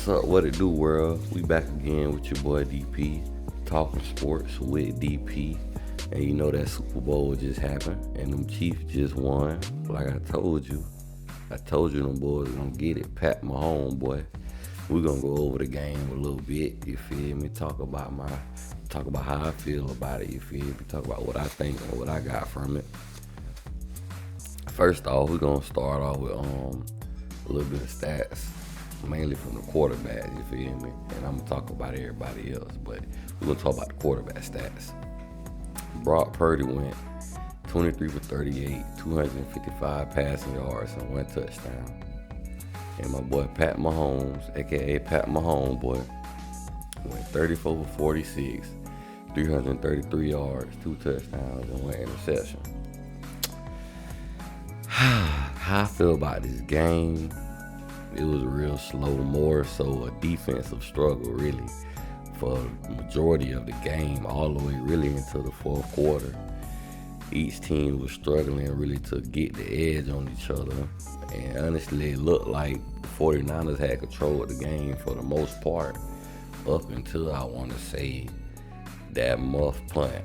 What's up? What it do, world? We back again with your boy DP, talking sports with DP. And you know that Super Bowl just happened, and them Chiefs just won. Like I told you them boys gonna get it. Pat Mahomes, boy. We gonna go over the game a little bit. You feel me? Talk about how I feel about it. You feel me? Talk about what I think and what I got from it. First off, we're gonna start off with a little bit of stats, mainly from the quarterback, you feel me? And I'm gonna talk about everybody else, but we're gonna talk about the quarterback stats. Brock Purdy went 23 for 38, 255 passing yards and 1 touchdown. And my boy Pat Mahomes, aka Pat Mahomes, boy, went 34 for 46, 333 yards, 2 touchdowns, and 1 interception. How I feel about this game, it was real slow, more so a defensive struggle, really, for the majority of the game, all the way really into the fourth quarter. Each team was struggling really to get the edge on each other, and honestly, it looked like the 49ers had control of the game for the most part, up until, I want to say, that muff punt.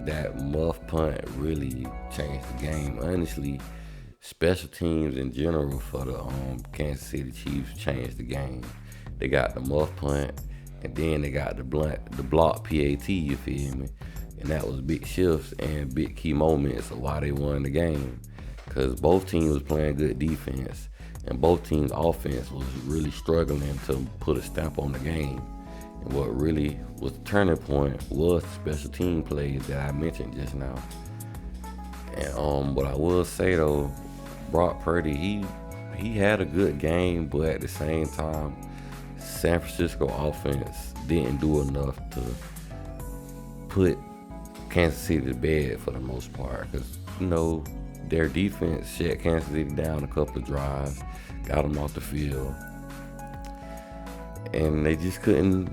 That muff punt really changed the game. Honestly, special teams in general for the Kansas City Chiefs changed the game. They got the muff punt, and then they got the block PAT, you feel me? And that was big shifts and big key moments of why they won the game. Because both teams was playing good defense, and both teams' offense was really struggling to put a stamp on the game. And what really was the turning point was the special team plays that I mentioned just now. And what I will say though, Brock Purdy, he had a good game, but at the same time, San Francisco offense didn't do enough to put Kansas City to bed for the most part, because their defense shut Kansas City down a couple of drives, got them off the field, and they just couldn't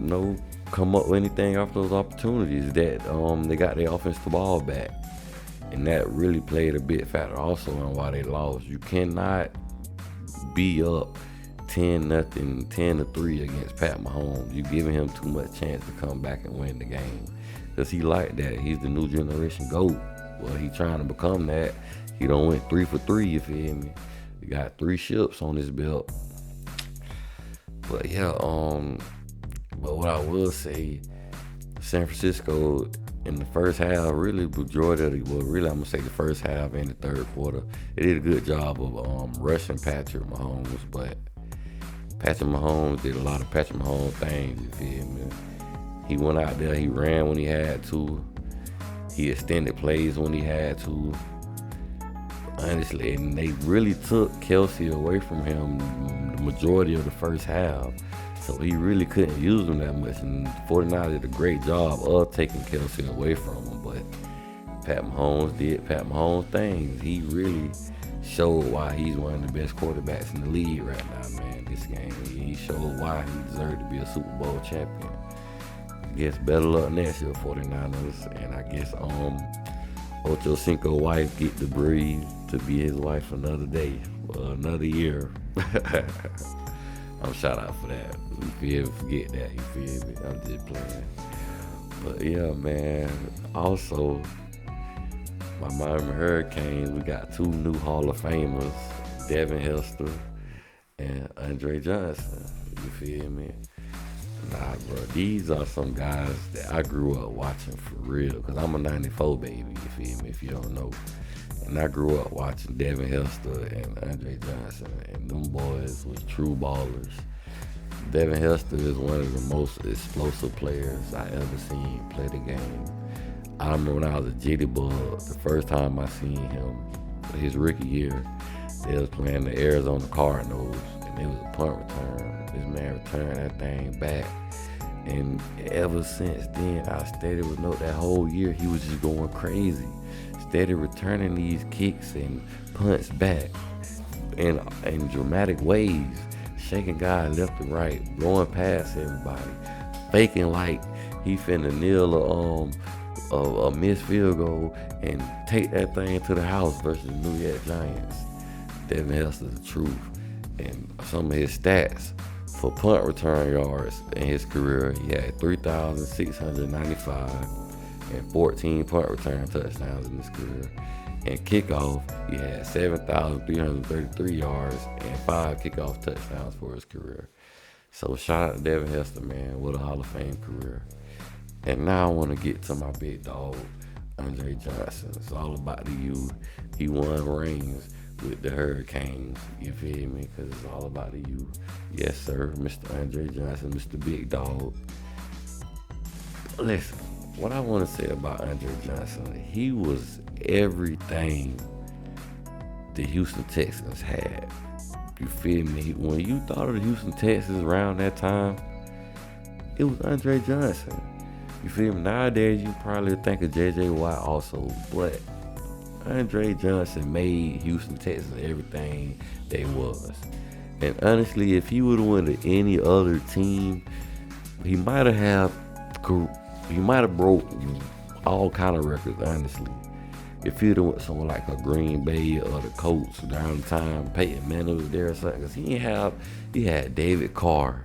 come up with anything off those opportunities that they got their offensive ball back. And that really played a big factor also in why they lost. You cannot be up 10-0, 10-3 against Pat Mahomes. You're giving him too much chance to come back and win the game. Because he like that. He's the new generation GOAT. Well, he trying to become that. He done went 3 for 3, you feel me? He got 3 ships on his belt. But yeah, but what I will say, San Francisco in the first half, really majority of I'm gonna say the first half and the third quarter, they did a good job of rushing Patrick Mahomes, but Patrick Mahomes did a lot of Patrick Mahomes things, you feel me? He went out there, he ran when he had to, he extended plays when he had to, honestly, and they really took Kelce away from him the majority of the first half. So he really couldn't use him that much, and 49ers did a great job of taking Kelce away from him. But Pat Mahomes did Pat Mahomes things. He really showed why he's one of the best quarterbacks in the league right now, man. This game, he showed why he deserved to be a Super Bowl champion. I guess better luck next year, 49ers, and I guess Ocho Cinco wife get to breathe to be his wife another day, another year. I'm shout out for that. If you ever forget that, you feel me? I'm just playing. But yeah, man. Also, my Miami Hurricanes, we got 2 new Hall of Famers, Devin Hester and Andre Johnson. You feel me? Nah, bro. These are some guys that I grew up watching for real. Because I'm a 94 baby, you feel me? If you don't know. And I grew up watching Devin Hester and Andre Johnson, and them boys was true ballers. Devin Hester is one of the most explosive players I ever seen play the game. I remember when I was a jitty bug, the first time I seen him, his rookie year, they was playing the Arizona Cardinals, and it was a punt return. This man returned that thing back. And ever since then, I steady would know that whole year he was just going crazy. Steady returning these kicks and punts back in dramatic ways, shaking guys left and right, blowing past everybody, faking like he finna nail a missed field goal and take that thing to the house versus the New York Giants. Devin Hester's the truth, and some of his stats For punt return yards in his career, he had 3,695 and 14 punt return touchdowns in his career. And kickoff, he had 7,333 yards and 5 kickoff touchdowns for his career. So shout out to Devin Hester, man, with a Hall of Fame career. And now I want to get to my big dog, Andre Johnson. It's all about the youth. He won rings with the Hurricanes, you feel me? Because it's all about the youth. Yes, sir, Mr. Andre Johnson, Mr. Big Dog. Listen, what I want to say about Andre Johnson, he was everything the Houston Texans had. You feel me? When you thought of the Houston Texans around that time, it was Andre Johnson. You feel me? Nowadays, you probably think of J.J. Watt also, but Andre Johnson made Houston Texans everything they was. And honestly, if he would have went to any other team, he might have broke all kind of records, honestly. If he'd have went somewhere like a Green Bay or the Colts during the time Peyton Manning was there or something, because he had David Carr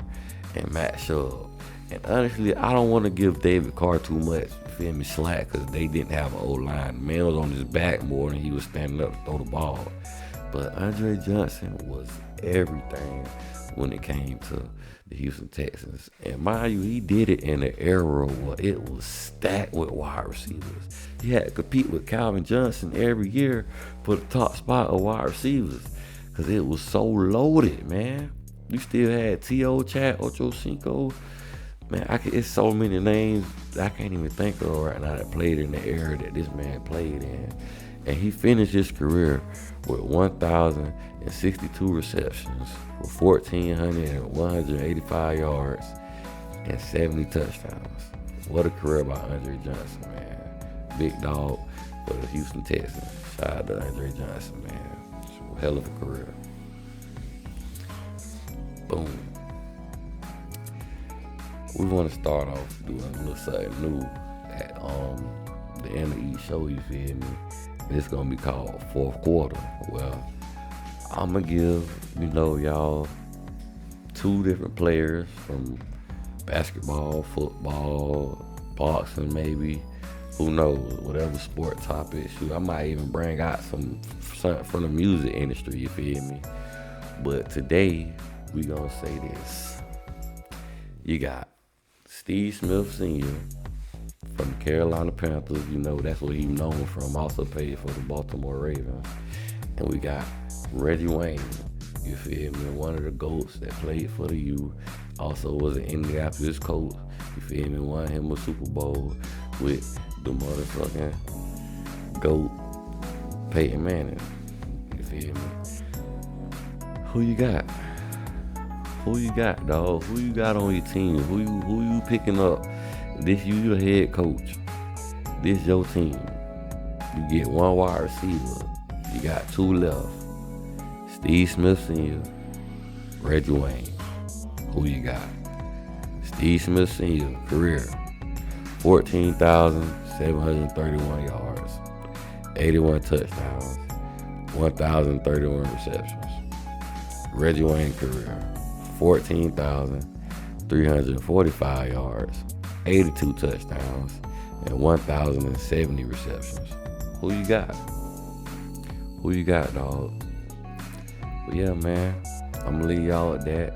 and Matt Schull. And honestly, I don't want to give David Carr too much, you feel me, slack, because they didn't have an O-line. The man was on his back more than he was standing up to throw the ball. But Andre Johnson was everything when it came to the Houston Texans. And mind you, he did it in an era where it was stacked with wide receivers. He had to compete with Calvin Johnson every year for the top spot of wide receivers because it was so loaded, man. You still had T.O. Chat, Ocho Cinco. Man, it's so many names I can't even think of right now that played in the era that this man played in. And he finished his career with 1,062 receptions for 1,185 yards and 70 touchdowns. What a career by Andre Johnson, man. Big dog for the Houston Texans. Shout out to Andre Johnson, man. It's a hell of a career. Boom. We want to start off doing a little something new at the end of each show, you feel me? And it's going to be called Fourth Quarter. Well, I'm going to give, y'all 2 different players from basketball, football, boxing maybe, who knows, whatever sport topic. Shoot, I might even bring out something from the music industry, you feel me? But today, we going to say this. You got Steve Smith Sr. from the Carolina Panthers. That's what he's known from. Also played for the Baltimore Ravens. And we got Reggie Wayne, you feel me? One of the GOATs that played for the U. Also was an Indianapolis coach, you feel me? Won him a Super Bowl with the motherfucking GOAT, Peyton Manning. You feel me? Who you got? Who you got, dog? Who you got on your team? Who you picking up? This you your head coach. This your team. You get 1 wide receiver. You got 2 left. Steve Smith Sr., Reggie Wayne. Who you got? Steve Smith Sr., career, 14,731 yards, 81 touchdowns, 1,031 receptions. Reggie Wayne career, 14,345 yards, 82 touchdowns, and 1,070 receptions. Who you got? Who you got, dog? But yeah, man, I'm gonna leave y'all at that.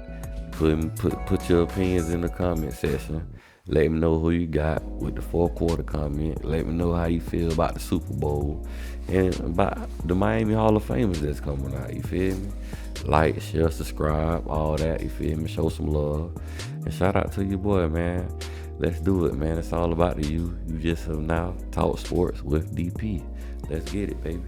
Put your opinions in the comment section. Let me know who you got with the 4th quarter comment. Let me know how you feel about the Super Bowl and about the Miami Hall of Famers that's coming out. You feel me? Like, share, subscribe, all that. You feel me? Show some love. And shout out to your boy, man. Let's do it, man. It's all about the you. You just have now talk sports with DP. Let's get it, baby.